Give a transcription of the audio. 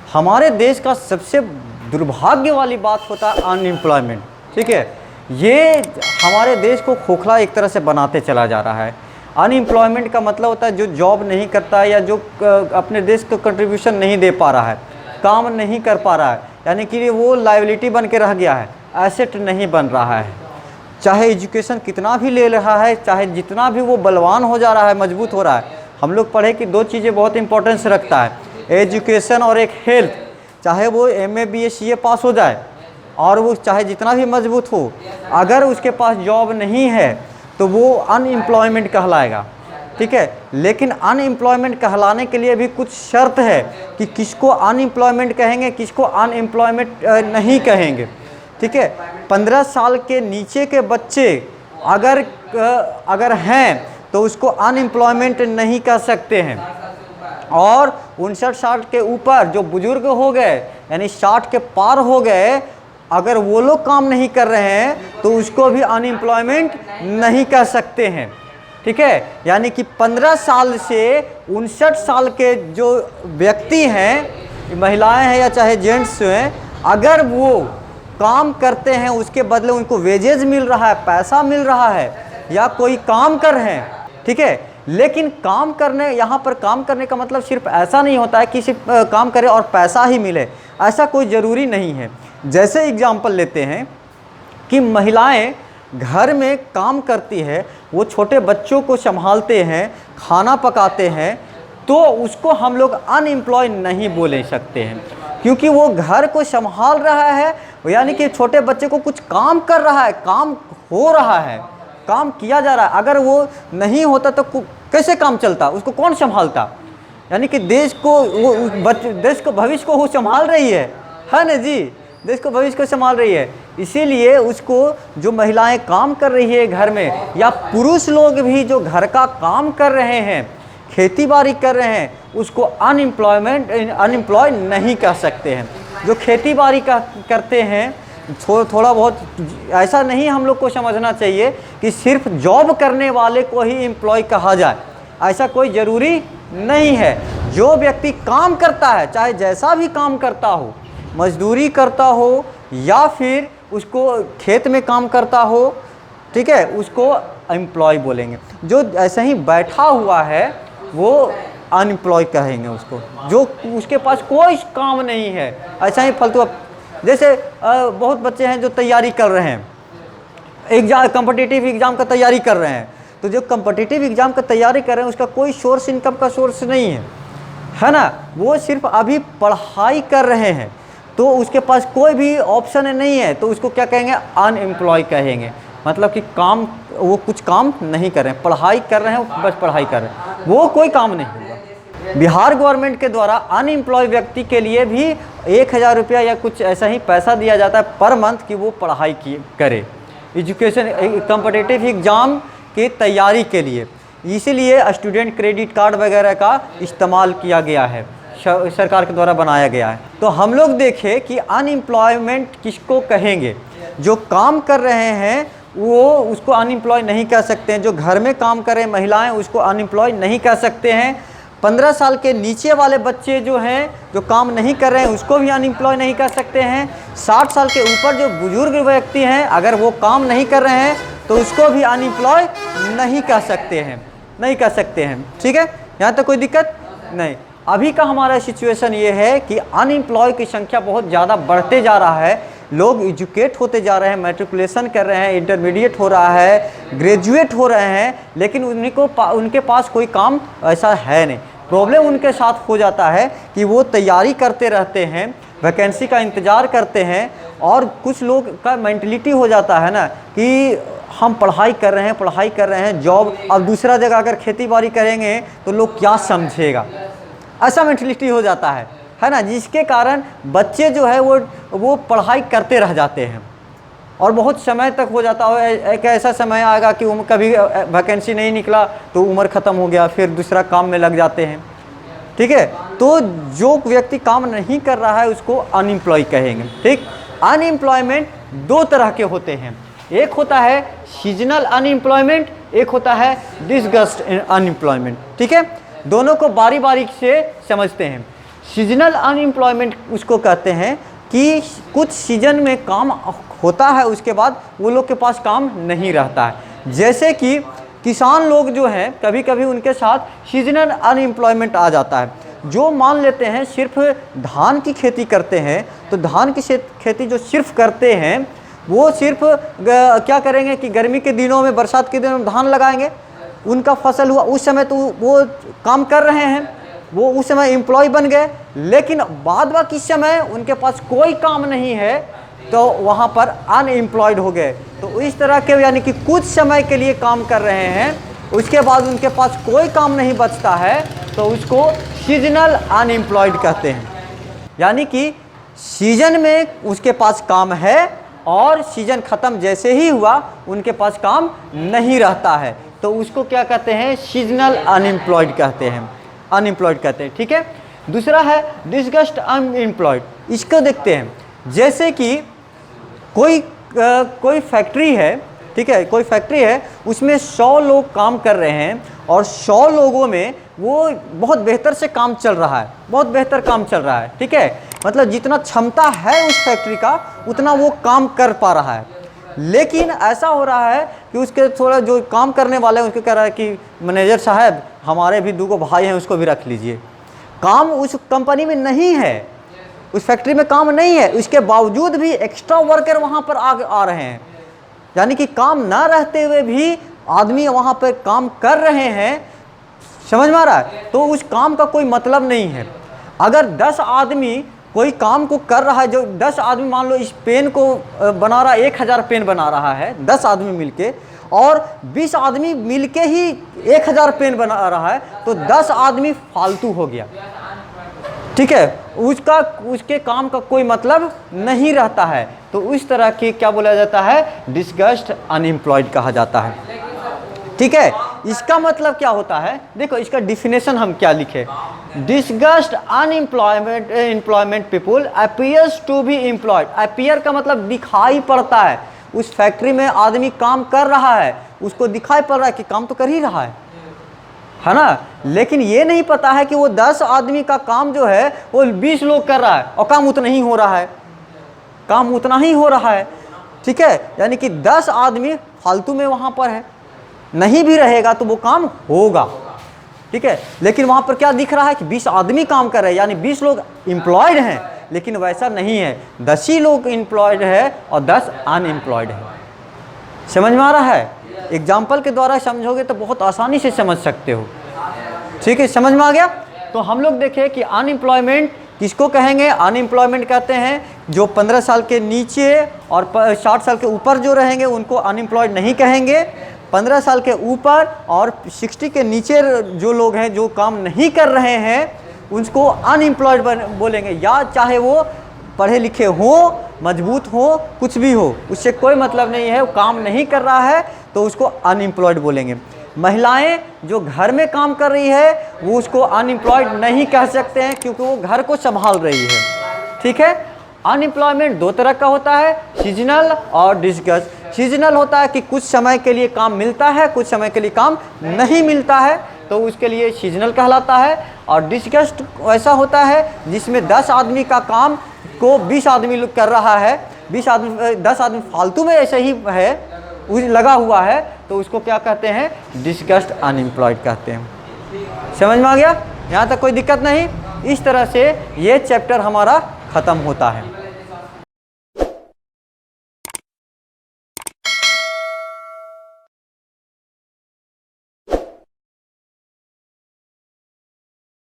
हमारे देश का सबसे दुर्भाग्य वाली बात होता है अनएम्प्लॉयमेंट। ठीक है, ये हमारे देश को खोखला एक तरह से बनाते चला जा रहा है। अनएम्प्लॉयमेंट का मतलब होता है जो जॉब नहीं करता है या जो अपने देश को कंट्रीब्यूशन नहीं दे पा रहा है, काम नहीं कर पा रहा है, यानी कि वो लायबिलिटी बन के रह गया है, एसेट नहीं बन रहा है। चाहे एजुकेशन कितना भी ले रहा है, चाहे जितना भी वो बलवान हो जा रहा है, मजबूत हो रहा है। हम लोग पढ़े कि दो चीज़ें बहुत इंपॉर्टेंस रखता है, एजुकेशन और एक हेल्थ। चाहे वो MA BA CA पास हो जाए और वो चाहे जितना भी मजबूत हो, अगर उसके पास जॉब नहीं है तो वो अनएम्प्लॉयमेंट कहलाएगा। ठीक है, लेकिन अनएम्प्लॉयमेंट कहलाने के लिए भी कुछ शर्त है कि किसको अनएम्प्लॉयमेंट कहेंगे, किसको अनएम्प्लॉयमेंट नहीं कहेंगे। ठीक है, 15 साल के नीचे के बच्चे अगर हैं तो उसको अनएम्प्लॉयमेंट नहीं कह सकते हैं, और 59-60 के ऊपर जो बुजुर्ग हो गए यानी 60 के पार हो गए, अगर वो लोग काम नहीं कर रहे हैं तो उसको भी अनएम्प्लॉयमेंट नहीं कह सकते हैं। ठीक है, यानी कि 15 साल से 59 साल के जो व्यक्ति हैं, महिलाएं हैं या चाहे जेंट्स हैं, अगर वो काम करते हैं उसके बदले उनको वेजेज मिल रहा है, पैसा मिल रहा है, या कोई काम कर रहे हैं। ठीक है, लेकिन काम करने, यहाँ पर काम करने का मतलब सिर्फ ऐसा नहीं होता है कि सिर्फ काम करे और पैसा ही मिले, ऐसा कोई ज़रूरी नहीं है। जैसे एग्जांपल लेते हैं कि महिलाएं घर में काम करती है, वो छोटे बच्चों को संभालते हैं, खाना पकाते हैं, तो उसको हम लोग अनएम्प्लॉय नहीं बोले सकते हैं, क्योंकि वो घर को संभाल रहा है, यानी कि छोटे बच्चे को कुछ काम कर रहा है, काम हो रहा है, काम किया जा रहा है। अगर वो नहीं होता तो कैसे काम चलता, उसको कौन संभालता? यानी कि देश को भविष्य को वो संभाल रही है ना जी, देश को भविष्य को संभाल रही है। इसीलिए उसको, जो महिलाएं काम कर रही है घर में, या पुरुष लोग भी जो घर का काम कर रहे हैं, खेती बाड़ी कर रहे हैं, उसको अनएम्प्लॉय नहीं कह सकते हैं। जो खेती बाड़ी करते हैं, थोड़ा बहुत ऐसा नहीं हम लोग को समझना चाहिए कि सिर्फ जॉब करने वाले को ही एम्प्लॉय कहा जाए, ऐसा कोई ज़रूरी नहीं है। जो व्यक्ति काम करता है, चाहे जैसा भी काम करता हो, मजदूरी करता हो या फिर उसको खेत में काम करता हो, ठीक है, उसको एम्प्लॉय बोलेंगे। जो ऐसे ही बैठा हुआ है वो अनएम्प्लॉय कहेंगे उसको, जो उसके पास कोई काम नहीं है, ऐसा ही फालतू। जैसे बहुत बच्चे हैं जो तैयारी कर रहे हैं, कॉम्पिटिटिव एग्ज़ाम का तैयारी कर रहे हैं, तो जो कॉम्पिटिटिव एग्ज़ाम का तैयारी कर रहे हैं उसका कोई सोर्स, इनकम का सोर्स नहीं है ना, वो सिर्फ अभी पढ़ाई कर रहे हैं, तो उसके पास कोई भी ऑप्शन नहीं है, तो उसको क्या कहेंगे? अनएम्प्लॉय कहेंगे। मतलब कि काम, वो कुछ काम नहीं कर रहे हैं, पढ़ाई कर रहे हैं, बस पढ़ाई कर रहे हैं, वो कोई काम नहीं होगा। बिहार गवर्नमेंट के द्वारा अनएम्प्लॉय व्यक्ति के लिए भी 1000 रुपया या कुछ ऐसा ही पैसा दिया जाता है पर मंथ कि वो पढ़ाई करे, एजुकेशन कॉम्पिटिटिव एग्ज़ाम की तैयारी के लिए। इसीलिए स्टूडेंट क्रेडिट कार्ड वगैरह का इस्तेमाल किया गया है, सरकार के द्वारा बनाया गया है। तो हम लोग देखें कि अनएम्प्लॉयमेंट किसको कहेंगे? जो काम कर रहे हैं वो उसको अनएम्प्लॉय नहीं कह सकते हैं, जो घर में काम कर रहे हैं महिलाएं उसको अनएम्प्लॉय नहीं कह सकते हैं, 15 साल के नीचे वाले बच्चे जो हैं, जो काम नहीं कर रहे हैं, उसको भी अनएम्प्लॉय नहीं कह सकते हैं, 60 साल के ऊपर जो बुजुर्ग व्यक्ति हैं, अगर वो काम नहीं कर रहे हैं तो उसको भी अनएम्प्लॉय नहीं कह सकते हैं, ठीक है, यहाँ तक कोई दिक्कत नहीं। अभी का हमारा सिचुएशन ये है कि अनएम्प्लॉय की संख्या बहुत ज़्यादा बढ़ते जा रहा है, लोग एजुकेट होते जा रहे हैं, मैट्रिकुलेशन कर रहे हैं, इंटरमीडिएट हो रहा है, ग्रेजुएट हो रहे हैं, लेकिन उनके पास कोई काम ऐसा है नहीं। प्रॉब्लम उनके साथ हो जाता है कि वो तैयारी करते रहते हैं, वैकेंसी का इंतज़ार करते हैं, और कुछ लोग का मेंटलिटी हो जाता है ना कि हम पढ़ाई कर रहे हैं, जॉब, अब दूसरा जगह अगर खेती बाड़ी करेंगे तो लोग क्या समझेगा, ऐसा मेंटलिटी हो जाता है ना, जिसके कारण बच्चे जो है वो पढ़ाई करते रह जाते हैं, और बहुत समय तक हो जाता है। एक ऐसा समय आएगा कि कभी वैकेंसी नहीं निकला तो उम्र ख़त्म हो गया, फिर दूसरा काम में लग जाते हैं, ठीक है। तो जो व्यक्ति काम नहीं कर रहा है उसको अनएम्प्लॉय कहेंगे, ठीक। अनएम्प्लॉयमेंट दो तरह के होते हैं, एक होता है सीजनल अनएम्प्लॉयमेंट, एक होता है डिसगस्ट अनएम्प्लॉयमेंट, ठीक है। दोनों को बारी बारी से समझते हैं। सीजनल अनएम्प्लॉयमेंट उसको कहते हैं कि कुछ सीजन में काम होता है, उसके बाद वो लोग के पास काम नहीं रहता है। जैसे कि किसान लोग जो हैं, कभी कभी उनके साथ सीजनल अनएम्प्लॉयमेंट आ जाता है। जो मान लेते हैं सिर्फ धान की खेती करते हैं, तो धान की खेती जो सिर्फ करते हैं वो सिर्फ क्या करेंगे कि गर्मी के दिनों में, बरसात के दिनों में धान लगाएंगे, उनका फसल हुआ उस समय तो वो काम कर रहे हैं, वो उस समय एम्प्लॉय बन गए। लेकिन बाद बाकी समय उनके पास कोई काम नहीं है तो वहाँ पर अनएम्प्लॉयड हो गए। तो इस तरह के यानी कि कुछ समय के लिए काम कर रहे हैं, उसके बाद उनके पास कोई काम नहीं बचता है, तो उसको सीजनल अनएम्प्लॉयड कहते हैं। यानी कि सीजन में उसके पास काम है और सीजन ख़त्म जैसे ही हुआ उनके पास काम नहीं रहता है, तो उसको क्या कहते हैं? सीजनल अनएम्प्लॉयड कहते हैं, अनएम्प्लॉयड कहते हैं। ठीक है। दूसरा है डिसगस्ट अनएम्प्लॉयड। इसको देखते हैं। जैसे कि कोई फैक्ट्री है, ठीक है, कोई फैक्ट्री है, उसमें 100 लोग काम कर रहे हैं और 100 लोगों में वो बहुत बेहतर से काम चल रहा है, बहुत बेहतर काम चल रहा है। ठीक है, मतलब जितना क्षमता है उस फैक्ट्री का उतना वो काम कर पा रहा है। लेकिन ऐसा हो रहा है कि उसके थोड़ा जो काम करने वाले हैं उसको कह रहा है कि मैनेजर साहब हमारे भी 2 भाई हैं, उसको भी रख लीजिए। काम उस कंपनी में नहीं है, उस फैक्ट्री में काम नहीं है, उसके बावजूद भी एक्स्ट्रा वर्कर वहाँ पर आ रहे हैं। यानी कि काम ना रहते हुए भी आदमी वहाँ पर काम कर रहे हैं। समझ में आ रहा है? तो उस काम का कोई मतलब नहीं है। अगर 10 आदमी कोई काम को कर रहा है, जो 10 आदमी मान लो इस पेन को बना रहा है, 1000 पेन बना रहा है 10 आदमी मिलके, और 20 आदमी मिलके ही 1000 पेन बना रहा है, तो 10 आदमी फालतू हो गया। ठीक है, उसके काम का कोई मतलब नहीं रहता है। तो उस तरह की क्या बोला जाता है? डिसगस्ट अनएम्प्लॉयड कहा जाता है। ठीक है, इसका मतलब क्या होता है? देखो इसका डिफिनेशन हम क्या लिखे। Disgust unemployment people appears to be employed. Appear का मतलब दिखाई पड़ता है। उस फैक्ट्री में आदमी काम कर रहा है, उसको दिखाई पड़ रहा है कि काम तो कर ही रहा है ना, लेकिन ये नहीं पता है कि वो 10 आदमी का काम जो है वो 20 लोग कर रहा है और काम उतना ही हो रहा है, काम उतना ही हो रहा है। ठीक है, यानी कि 10 आदमी फालतू में वहाँ पर है, नहीं भी रहेगा तो वो काम होगा। ठीक है, लेकिन वहाँ पर क्या दिख रहा है कि 20 आदमी काम कर रहे हैं, यानी 20 लोग एम्प्लॉयड हैं, लेकिन वैसा नहीं है। 10 ही लोग एम्प्लॉयड है और 10 अनएम्प्लॉयड है। समझ में आ रहा है? एग्जाम्पल के द्वारा समझोगे तो बहुत आसानी से समझ सकते हो। ठीक है, समझ में आ गया? तो हम लोग देखें कि अनएम्प्लॉयमेंट किसको कहेंगे? अनएम्प्लॉयमेंट कहते हैं जो 15 साल के नीचे और 60 साल के ऊपर जो रहेंगे उनको अनएम्प्लॉयड नहीं कहेंगे। 15 साल के ऊपर और 60 के नीचे जो लोग हैं जो काम नहीं कर रहे हैं उसको अनएम्प्लॉयड बोलेंगे। या चाहे वो पढ़े लिखे हों, मजबूत हो, कुछ भी हो, उससे कोई मतलब नहीं है, वो काम नहीं कर रहा है तो उसको अनएम्प्लॉयड बोलेंगे। महिलाएं जो घर में काम कर रही है वो उसको अनएम्प्लॉयड नहीं कह सकते हैं क्योंकि वो घर को संभाल रही है। ठीक है, अनएम्प्लॉयमेंट 2 तरह का होता है, सीजनल और डिसगस्ट। सीजनल होता है कि कुछ समय के लिए काम मिलता है, कुछ समय के लिए काम नहीं मिलता है, तो उसके लिए सीजनल कहलाता है। और डिसगस्ट ऐसा होता है जिसमें 10 आदमी का काम को 20 आदमी लोग कर रहा है, 10 आदमी फालतू में ऐसे ही है लगा हुआ है, तो उसको क्या कहते हैं? डिसगस्ट अनएम्प्लॉयड कहते हैं। समझ में आ गया? यहाँ तक कोई दिक्कत नहीं। इस तरह से ये चैप्टर हमारा ख़त्म होता है।